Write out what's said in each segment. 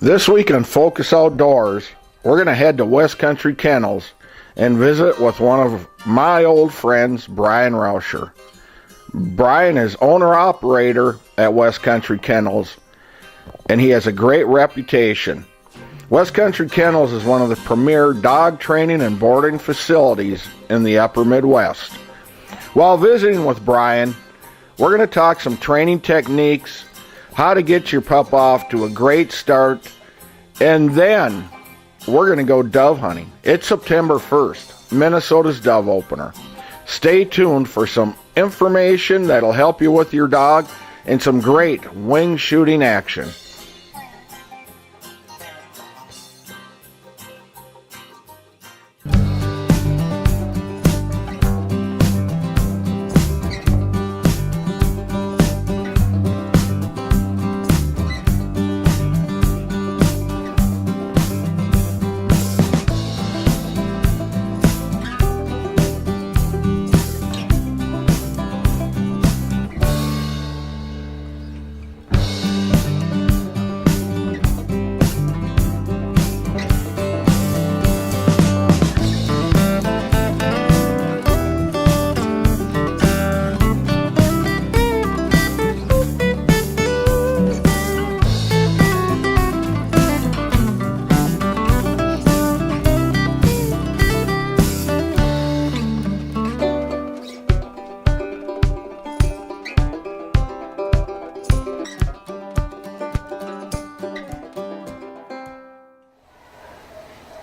This week on Focus Outdoors, we're going to head to West Country Kennels and visit with one of my old friends, Brian Rauscher. Brian is owner-operator at West Country Kennels, and he has a great reputation. West Country Kennels is one of the premier dog training and boarding facilities in the upper Midwest. While visiting with Brian, we're going to talk some training techniques, how to get your pup off to a great start, and then we're going to go dove hunting. It's September 1st, Minnesota's dove opener. Stay tuned for some information that'll help you with your dog and some great wing shooting action.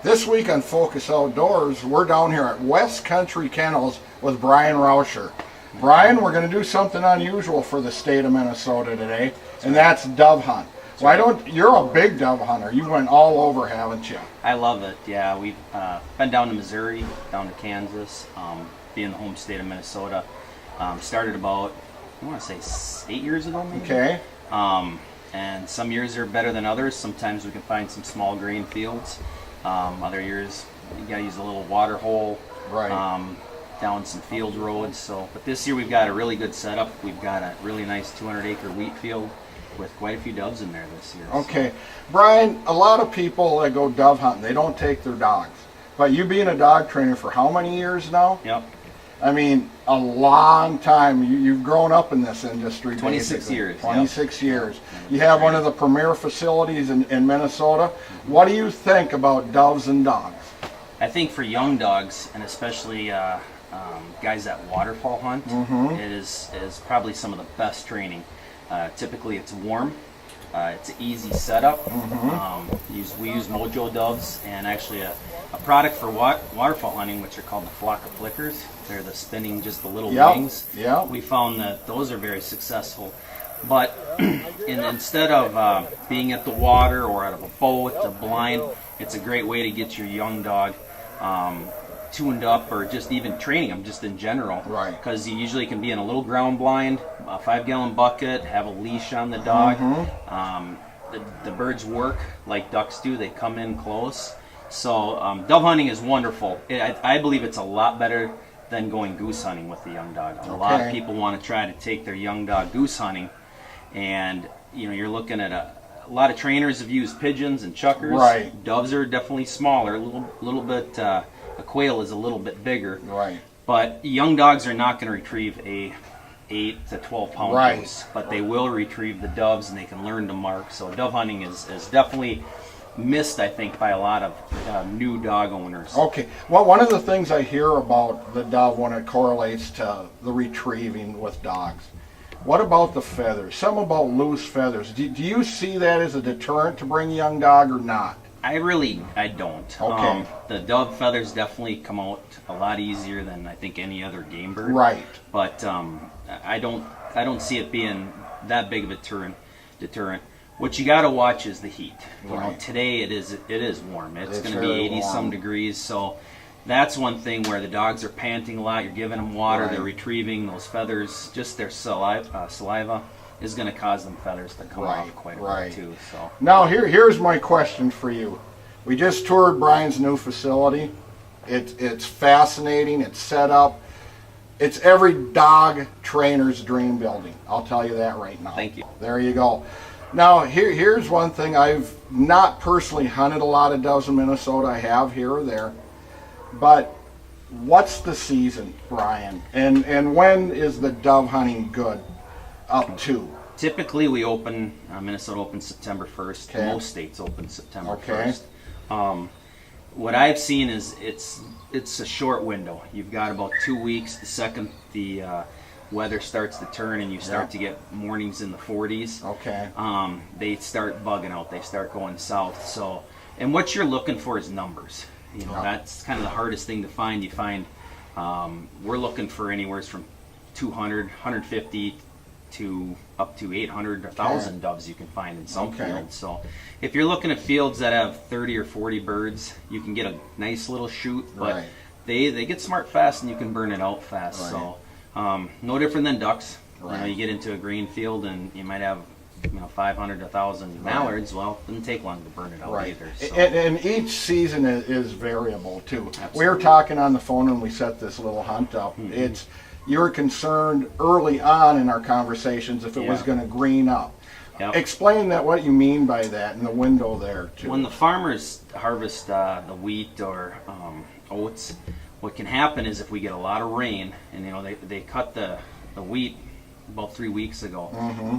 This week on Focus Outdoors, we're down here at West Country Kennels with Brian Rauscher. Brian, we're going to do something unusual for the state of Minnesota today, and that's dove hunt. You're a big dove hunter. You went all over, haven't you? I love it, yeah. We've been down to Missouri, down to Kansas, being the home state of Minnesota. Started about, I want to say 8 years ago maybe. Okay. And some years are better than others. Sometimes we can find some small grain fields. Other years you gotta use a little water hole, right, down some field roads. But this year we've got a really good setup. We've got a really nice 200-acre wheat field with quite a few doves in there this year. Okay, so. Brian, a lot of people that go dove hunting, they don't take their dogs. But you being a dog trainer for how many years now? Yep. I mean, a long time. You've grown up in this industry. 26 basically. years. 26 years. You have one of the premier facilities in Minnesota. What do you think about doves and dogs? I think for young dogs, and especially guys that waterfowl hunt, it is probably some of the best training. Typically it's warm. It's an easy setup. We use Mojo doves, and actually a product for waterfowl hunting, which are called the flock of flickers. They're the spinning, just the little wings. Yeah. We found that those are very successful. But instead of being at the water or out of a boat, a blind, it's a great way to get your young dog tuned up, or just even training them just in general. Right. Because you usually can be in a little ground blind, a 5-gallon bucket, have a leash on the dog. The birds work like ducks do. They come in close. So dove hunting is wonderful. I believe it's a lot better than going goose hunting with the young dog. A lot of people want to try to take their young dog goose hunting, and you're looking at a lot of trainers have used pigeons and chuckers. Right. Doves are definitely smaller, a little bit. A quail is a little bit bigger. Right. But young dogs are not going to retrieve a 8 to 12 pound goose, but they will retrieve the doves, and they can learn to mark. So dove hunting is definitely missed, I think, by a lot of new dog owners. Okay. Well, one of the things I hear about the dove when it correlates to the retrieving with dogs, what about the feathers? Something about loose feathers. Do you see that as a deterrent to bring a young dog or not? I don't. Okay. The dove feathers definitely come out a lot easier than I think any other game bird. Right. But I don't see it being that big of a deterrent. What you got to watch is the heat. Today it is warm. It's going to be 80 some degrees, so that's one thing where the dogs are panting a lot. You're giving them water, they're retrieving those feathers. Just their saliva is going to cause them feathers to come off quite a bit too. So now here's my question for you. We just toured Brian's new facility. It's fascinating. It's set up. It's every dog trainer's dream building. I'll tell you that right now. Thank you. There you go. Now, here's one thing. I've not personally hunted a lot of doves in Minnesota. I have here or there. But what's the season, Brian? And when is the dove hunting good up to? Typically, we open, Minnesota opens September 1st. Okay. Most states open September Okay. 1st. What I've seen is it's a short window. You've got about 2 weeks. The second the weather starts to turn and you start to get mornings in the 40s, Okay. they start bugging out. They start going south. So, and what you're looking for is numbers. You know, that's kind of the hardest thing to find. You find we're looking for anywhere from 200, 150 to up to 800, 1,000 doves you can find in some fields. So if you're looking at fields that have 30 or 40 birds, you can get a nice little shoot, but they get smart fast and you can burn it out fast. So no different than ducks. You know, you get into a green field and you might have 500 to 1,000 mallards. Well, it doesn't take long to burn it out either. So. And each season is variable too. Absolutely. We were talking on the phone when we set this little hunt up. You were concerned early on in our conversations if it was going to green up. Yep. Explain that, what you mean by that, and the window there too. When the farmers harvest the wheat or oats, what can happen is if we get a lot of rain, and they cut the wheat about 3 weeks ago.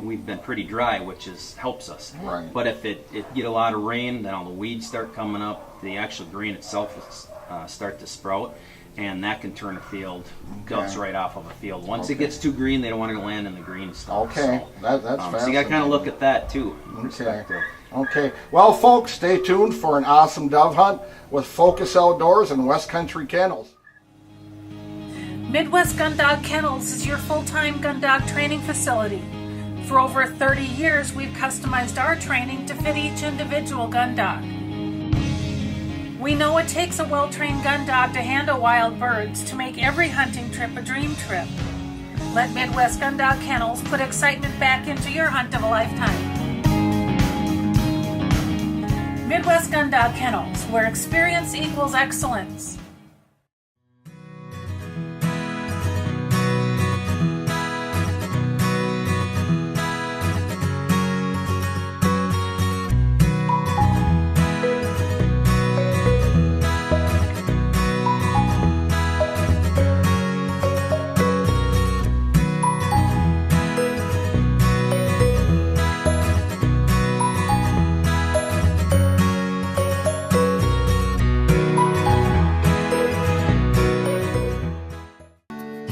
We've been pretty dry, which helps us. Right. But if it get a lot of rain, then all the weeds start coming up. The actual grain itself will start to sprout, and that can turn a field, doves right off of a field. Once it gets too green, they don't want to land in the green stuff. Okay, so, that's fascinating. So you got to kind of look at that too. Okay. Well, folks, stay tuned for an awesome dove hunt with Focus Outdoors and West Country Kennels. Midwest Gun Dog Kennels is your full-time gun dog training facility. For over 30 years, we've customized our training to fit each individual gun dog. We know it takes a well-trained gun dog to handle wild birds to make every hunting trip a dream trip. Let Midwest Gun Dog Kennels put excitement back into your hunt of a lifetime. Midwest Gun Dog Kennels, where experience equals excellence.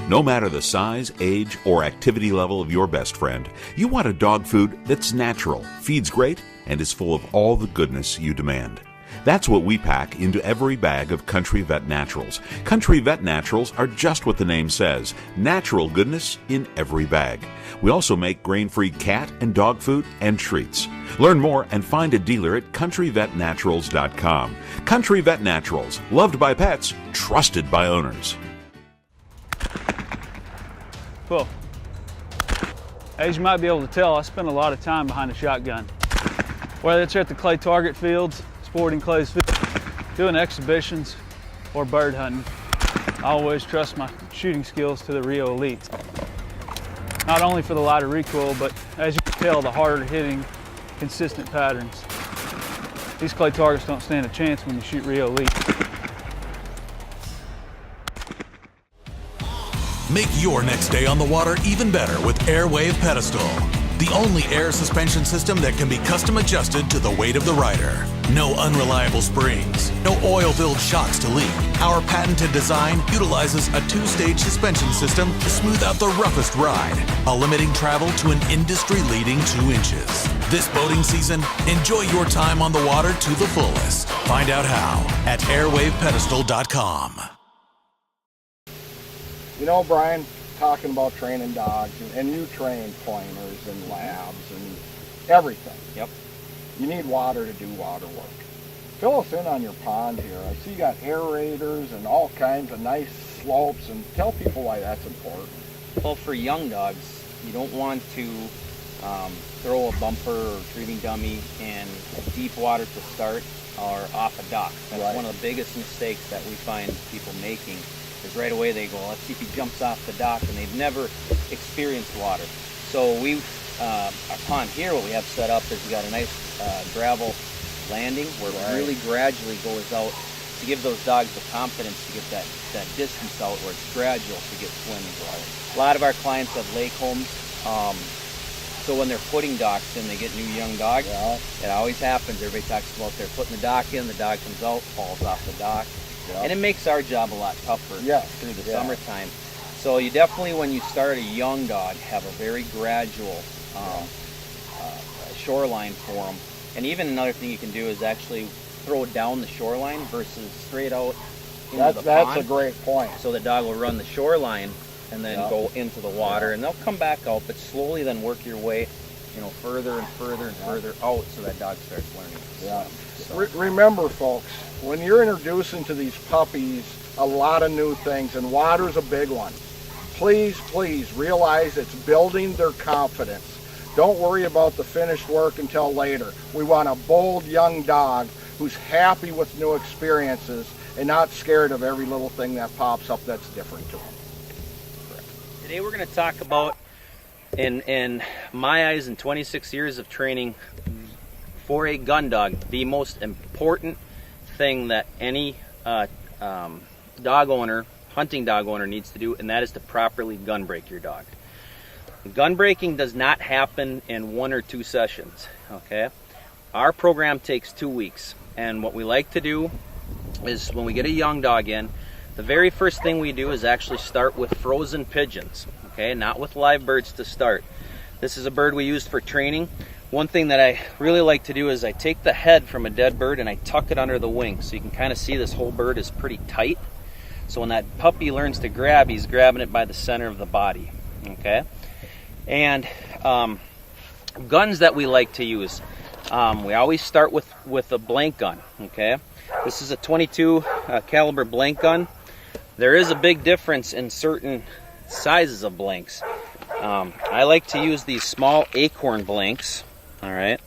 No matter the size, age, or activity level of your best friend, you want a dog food that's natural, feeds great, and is full of all the goodness you demand. That's what we pack into every bag of Country Vet Naturals. Country Vet Naturals are just what the name says, natural goodness in every bag. We also make grain-free cat and dog food and treats. Learn more and find a dealer at countryvetnaturals.com. Country Vet Naturals, loved by pets, trusted by owners. Well, as you might be able to tell, I spend a lot of time behind a shotgun. Whether it's at the clay target fields, sporting clays fields, doing exhibitions, or bird hunting, I always trust my shooting skills to the Rio elites. Not only for the lighter recoil, but as you can tell, the harder hitting, consistent patterns. These clay targets don't stand a chance when you shoot Rio elites. Make your next day on the water even better with Airwave Pedestal, the only air suspension system that can be custom adjusted to the weight of the rider. No unreliable springs, no oil-filled shocks to leak. Our patented design utilizes a two-stage suspension system to smooth out the roughest ride, while limiting travel to an industry-leading 2 inches. This boating season, enjoy your time on the water to the fullest. Find out how at airwavepedestal.com. You know, Brian, talking about training dogs, and you train pointers and labs and everything. Yep. You need water to do water work. Fill us in on your pond here. I see you got aerators and all kinds of nice slopes, and tell people why that's important. Well, for young dogs, you don't want to throw a bumper or retrieving dummy in deep water to start or off a dock. That's one of the biggest mistakes that we find people making. Is right away they go, let's see if he jumps off the dock, and they've never experienced water. So our pond here, what we have set up is we got a nice gravel landing where it really gradually goes out to give those dogs the confidence to get that distance out where it's gradual to get swimming. A lot of our clients have lake homes, so when they're putting docks in, they get new young dogs. It always happens. Everybody talks about they're putting the dock in, the dog comes out, falls off the dock, and it makes our job a lot tougher through the summertime. So you definitely, when you start a young dog, have a very gradual shoreline for them. And even another thing you can do is actually throw it down the shoreline versus straight out into the pond. That's a great point. So the dog will run the shoreline and then go into the water, and they'll come back out, but slowly then work your way, further and further and further out, so that dog starts learning. So. Remember, folks, when you're introducing to these puppies a lot of new things, and water's a big one, please realize it's building their confidence. Don't worry about the finished work until later. We want a bold young dog who's happy with new experiences and not scared of every little thing that pops up that's different to them. Today we're going to talk about, in my eyes, in 26 years of training for a gun dog, the most important thing that any dog owner, hunting dog owner, needs to do, and that is to properly gun break your dog. Gun breaking does not happen in 1 or 2 sessions, okay? Our program takes 2 weeks, and what we like to do is when we get a young dog in, the very first thing we do is actually start with frozen pigeons, okay? Not with live birds to start. This is a bird we used for training. One thing that I really like to do is I take the head from a dead bird and I tuck it under the wing, so you can kind of see this whole bird is pretty tight. So when that puppy learns to grab, he's grabbing it by the center of the body, okay? And guns that we like to use, we always start with a blank gun, okay? This is a 22 caliber blank gun. There is a big difference in certain sizes of blanks. I like to use these small acorn blanks, all right?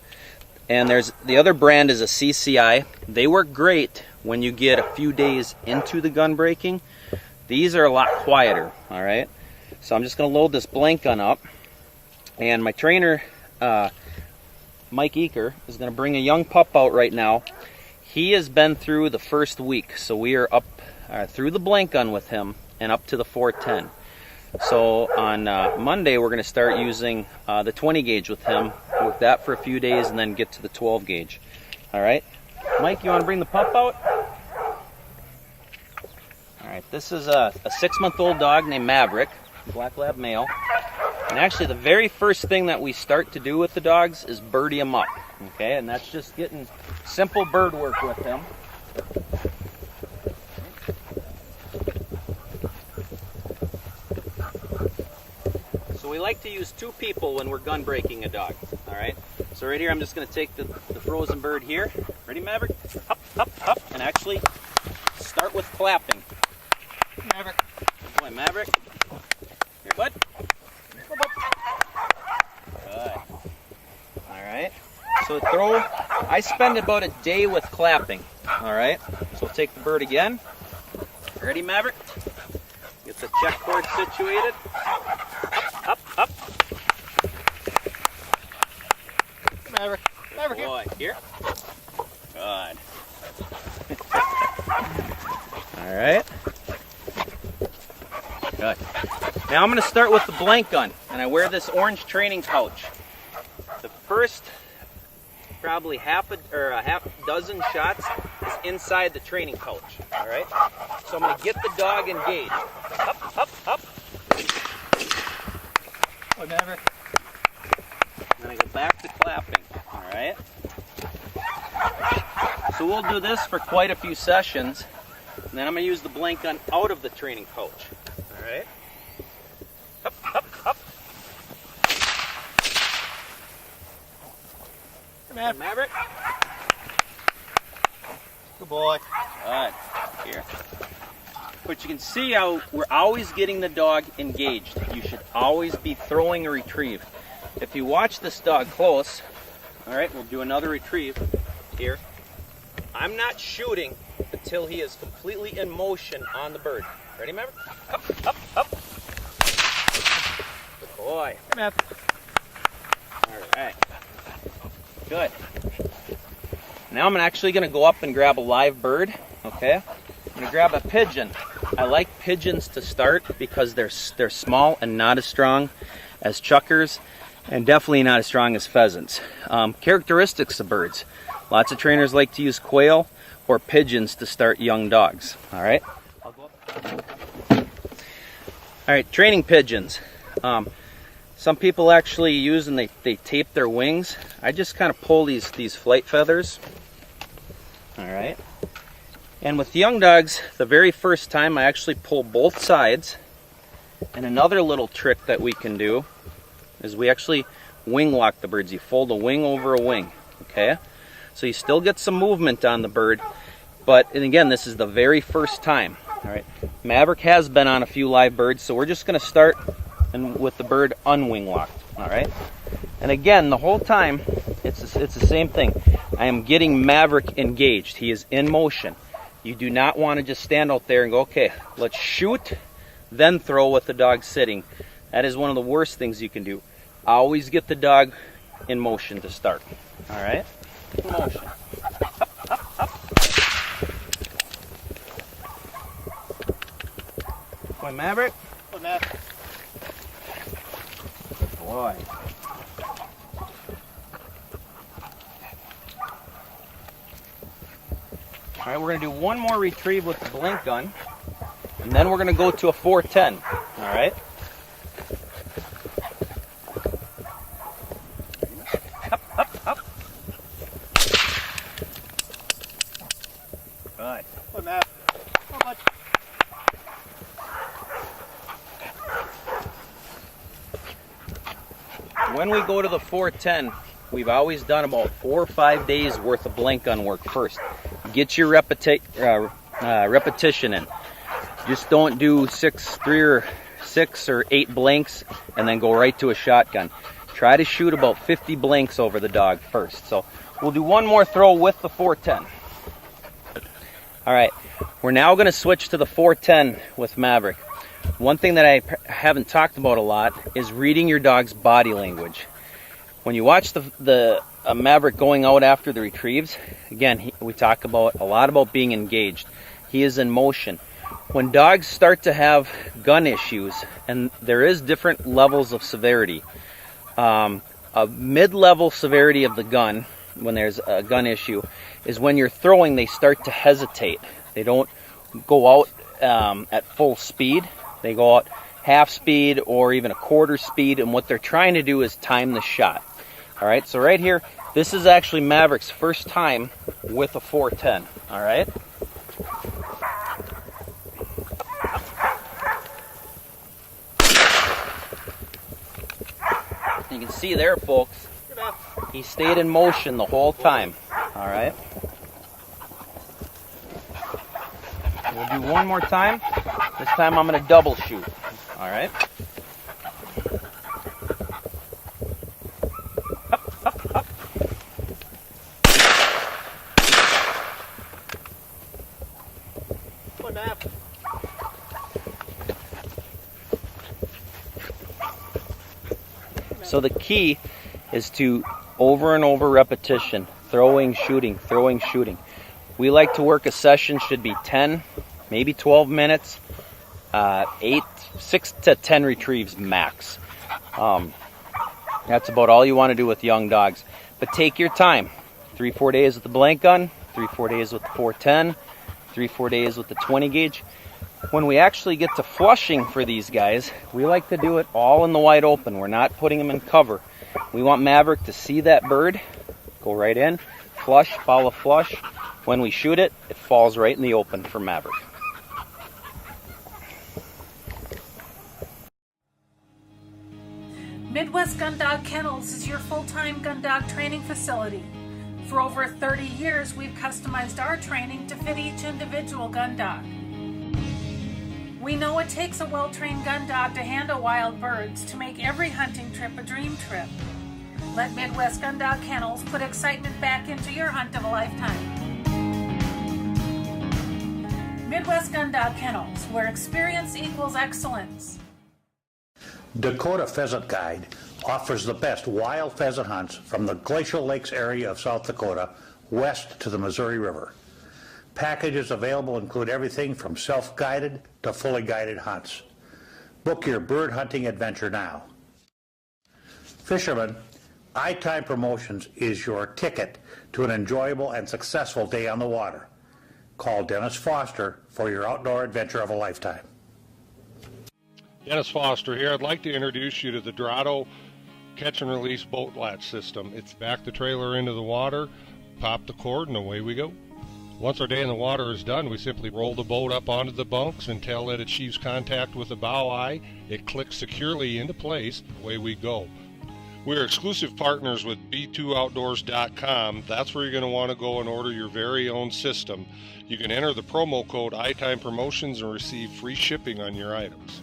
And the other brand is a CCI. They work great when you get a few days into the gun breaking. These are a lot quieter, all right? So I'm just gonna load this blank gun up. And my trainer, Mike Eaker, is going to bring a young pup out right now. He has been through the first week, so we are up through the blank gun with him and up to the 410. So on Monday, we're going to start using the 20 gauge with him, work that for a few days, and then get to the 12 gauge. All right, Mike, you want to bring the pup out? All right, this is a 6-month-old dog named Maverick, black lab male. And actually the very first thing that we start to do with the dogs is birdie them up, okay? And that's just getting simple bird work with them. So we like to use 2 people when we're gun breaking a dog, all right? So right here I'm just going to take the frozen bird here. Ready, Maverick? Up, up, up, and actually start with clapping. Maverick. Good boy, Maverick. Here, bud. Good. Alright. So I spend about a day with clapping. Alright. So we'll take the bird again. Ready, Maverick? Get the check cord situated. Up, up, up. Maverick. Maverick. Boy, here. Good. Alright. Good. Now I'm going to start with the blank gun, and I wear this orange training pouch. The first probably half dozen shots is inside the training pouch. All right. So I'm going to get the dog engaged. Up, up, up. Oh, never. Then I go back to clapping. All right. So we'll do this for quite a few sessions, and then I'm going to use the blank gun out of the training pouch. All right. Up, up, up. Come here, Maverick. Good boy. Good. Here. But you can see how we're always getting the dog engaged. You should always be throwing a retrieve. If you watch this dog close, all right, we'll do another retrieve here. I'm not shooting until he is completely in motion on the bird. Ready, Maverick? Up, up, up. Good boy. Come on. Alright. Good. Now I'm actually going to go up and grab a live bird. Okay? I'm going to grab a pigeon. I like pigeons to start because they're small and not as strong as chukars, and definitely not as strong as pheasants. Characteristics of birds. Lots of trainers like to use quail or pigeons to start young dogs. Alright? Alright, training pigeons. Some people actually use and they tape their wings. I just kind of pull these flight feathers. Alright. And with young dogs, the very first time I actually pull both sides. And another little trick that we can do is we actually wing lock the birds. You fold a wing over a wing. Okay? So you still get some movement on the bird. But, and again, this is the very first time. Alright. Maverick has been on a few live birds, so we're just going to start with the bird unwing locked. Alright. And again, the whole time, it's the same thing. I am getting Maverick engaged. He is in motion. You do not want to just stand out there and go, okay, let's shoot, then throw with the dog sitting. That is one of the worst things you can do. Always get the dog in motion to start. Alright? Motion. Up, up. Boy, Maverick. Boy, Maverick. Boy. Alright, we're going to do one more retrieve with the blink gun, and then we're going to go to a 410. Alright? Up, up, up. Good. Good, Matt. Not much. When we go to the 410, we've always done about 4 or 5 days worth of blank gun work first. Get your repetition in. Just don't do 6 or 8 blanks and then go right to a shotgun. Try to shoot about 50 blanks over the dog first. So we'll do one more throw with the 410. Alright, we're now going to switch to the 410 with Maverick. One thing that I haven't talked about a lot is reading your dog's body language. When you watch the Maverick going out after the retrieves, again, we talk a lot about being engaged. He is in motion. When dogs start to have gun issues, and there is different levels of severity, a mid-level severity of the gun, when there's a gun issue, is when you're throwing, they start to hesitate. They don't go out at full speed. They go out half speed or even a quarter speed, and what they're trying to do is time the shot. Alright, so right here, this is actually Maverick's first time with a 410. Alright? You can see there, folks, he stayed in motion the whole time. Alright? We'll do one more time. This time I'm going to double shoot. Alright? So the key is to over and over repetition, throwing, shooting, throwing, shooting. We like to work a session, should be 10, maybe 12 minutes, 6 to 10 retrieves max. That's about all you want to do with young dogs. But take your time. 3-4 days with the blank gun, 3-4 days with the 410, 3-4 days with the 20 gauge. When we actually get to flushing for these guys, we like to do it all in the wide open. We're not putting them in cover. We want Maverick to see that bird, go right in, flush, follow flush. When we shoot it, it falls right in the open for Maverick. Midwest Gun Dog Kennels is your full-time gun dog training facility. For over 30 years, we've customized our training to fit each individual gun dog. We know it takes a well-trained gun dog to handle wild birds to make every hunting trip a dream trip. Let Midwest Gun Dog Kennels put excitement back into your hunt of a lifetime. Midwest Gun Dog Kennels, where experience equals excellence. Dakota Pheasant Guide offers the best wild pheasant hunts from the Glacial Lakes area of South Dakota west to the Missouri River. Packages available include everything from self-guided to fully guided hunts. Book your bird hunting adventure now. Fishermen, iTime Promotions is your ticket to an enjoyable and successful day on the water. Call Dennis Foster for your outdoor adventure of a lifetime. Dennis Foster here. I'd like to introduce you to the Dorado catch and release boat latch system. It's back the trailer into the water, pop the cord, and away we go. Once our day in the water is done, we simply roll the boat up onto the bunks until it achieves contact with the bow eye. It clicks securely into place. Away we go. We're exclusive partners with b2outdoors.com. That's where you're going to want to go and order your very own system. You can enter the promo code iTime Promotions and receive free shipping on your items.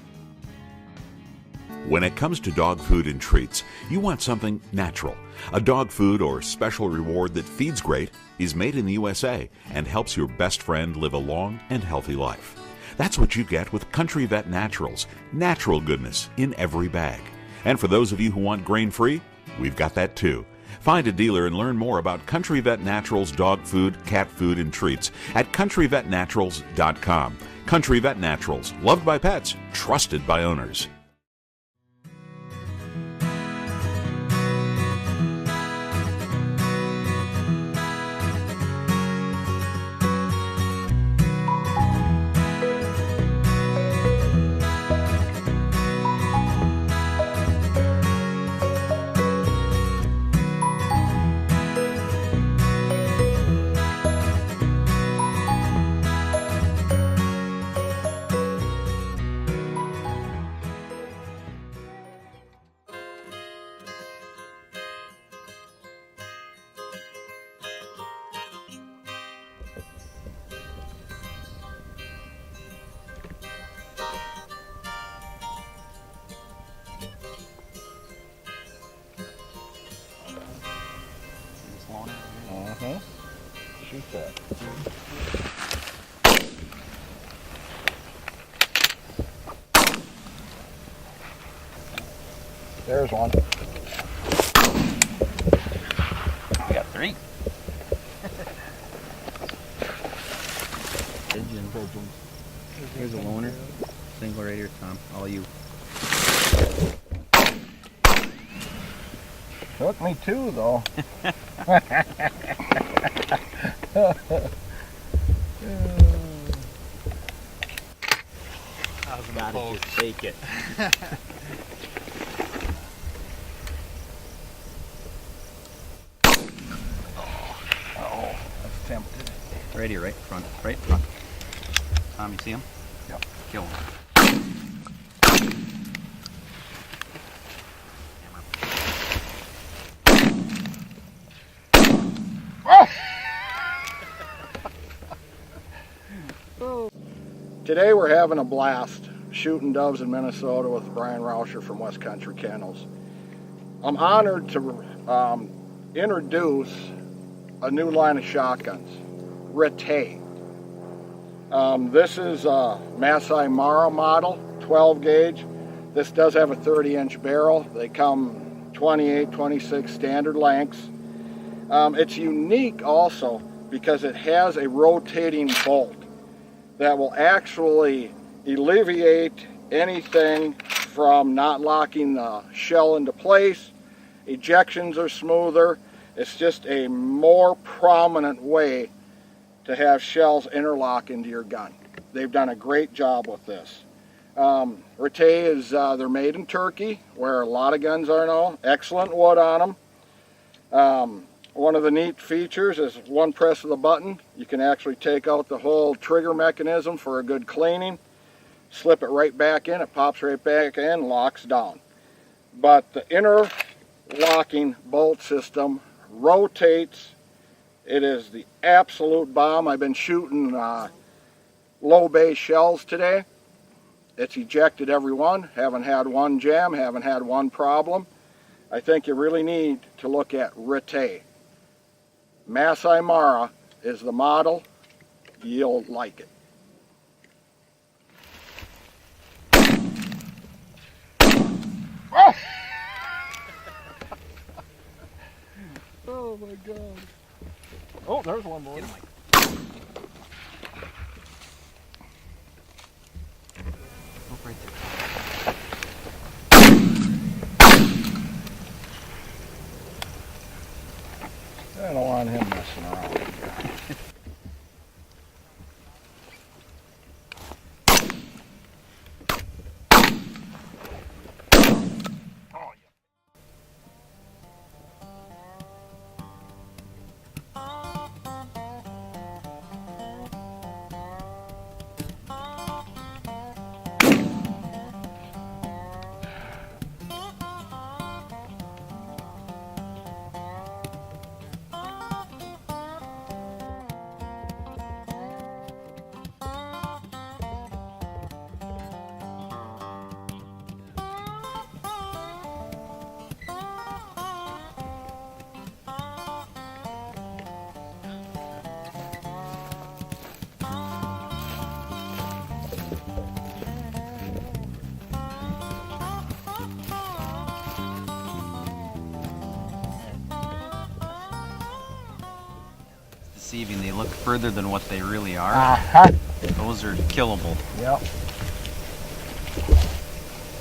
When it comes to dog food and treats, you want something natural. A dog food or special reward that feeds great, is made in the USA, and helps your best friend live a long and healthy life. That's what you get with Country Vet Naturals. Natural goodness in every bag. And for those of you who want grain-free, we've got that too. Find a dealer and learn more about Country Vet Naturals dog food, cat food, and treats at countryvetnaturals.com. Country Vet Naturals, loved by pets, trusted by owners. Shoot that. There's one. We got 3. Pigeons. Here's a loner. Single right here, Tom. All you. Took me 2 though. Gotta just take it. Oh, that's tempted. Right here, right front. Right front. Tom, you see him? Yep. Kill him. Today we're having a blast shooting doves in Minnesota with Brian Rauscher from West Country Kennels. I'm honored to introduce a new line of shotguns, Rete. This is a Masai Mara model, 12 gauge. This does have a 30-inch barrel. They come 28, 26 standard lengths. It's unique also because it has a rotating bolt that will actually alleviate anything from not locking the shell into place. Ejections are smoother. It's just a more prominent way to have shells interlock into your gun. They've done a great job with this. Rete is, they're made in Turkey, where a lot of guns are now. Excellent wood on them. One of the neat features is one press of the button. You can actually take out the whole trigger mechanism for a good cleaning. Slip it right back in, it pops right back in, locks down. But the interlocking bolt system rotates. It is the absolute bomb. I've been shooting low bay shells today. It's ejected every one. Haven't had one jam, haven't had one problem. I think you really need to look at Rete. Masai Mara is the model. You'll like it. Oh my God. Oh, there's one, boy. Right there. I don't want him messing around. Deceiving. They look further than what they really are. Uh-huh. Those are killable. Yep.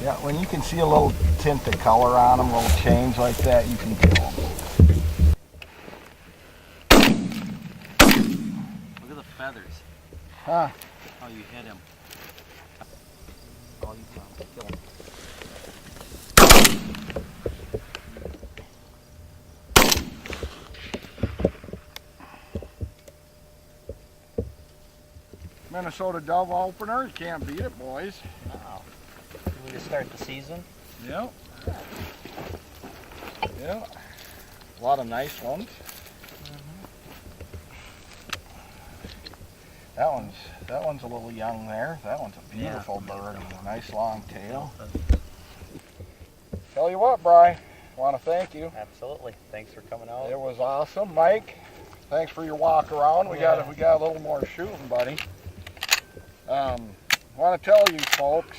Yeah, when you can see a little tint of color on them, a little change like that, you can kill them. Look at the feathers. Huh. How you hit him. Oh, you found him. Kill him. Minnesota dove opener, you can't beat it, boys. Wow. We just start the season. Yep. Yeah. A lot of nice ones. That one's a little young there. That one's a beautiful bird. Nice long tail. Tell you what, Bri, want to thank you. Absolutely. Thanks for coming out. It was awesome, Mike. Thanks for your walk around. We got a little more shooting, buddy. Want to tell you folks,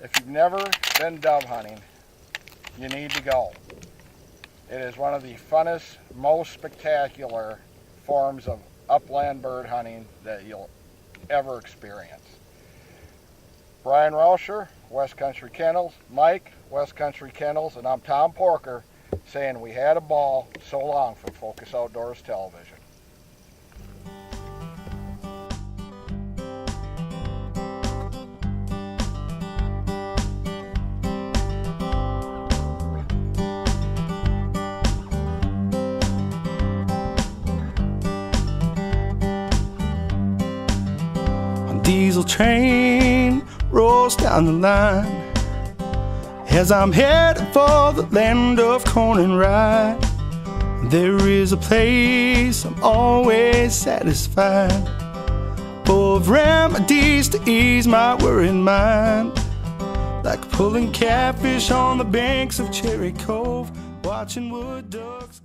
if you've never been dove hunting, you need to go. It is one of the funnest, most spectacular forms of upland bird hunting that you'll ever experience. Brian Rauscher, West Country Kennels, Mike, West Country Kennels, and I'm Tom Porker saying we had a ball. So long from Focus Outdoors Television. Diesel train rolls down the line as I'm headed for the land of corn and rye. There is a place I'm always satisfied, full of remedies to ease my worried mind, like pulling catfish on the banks of Cherry Cove, watching wood ducks.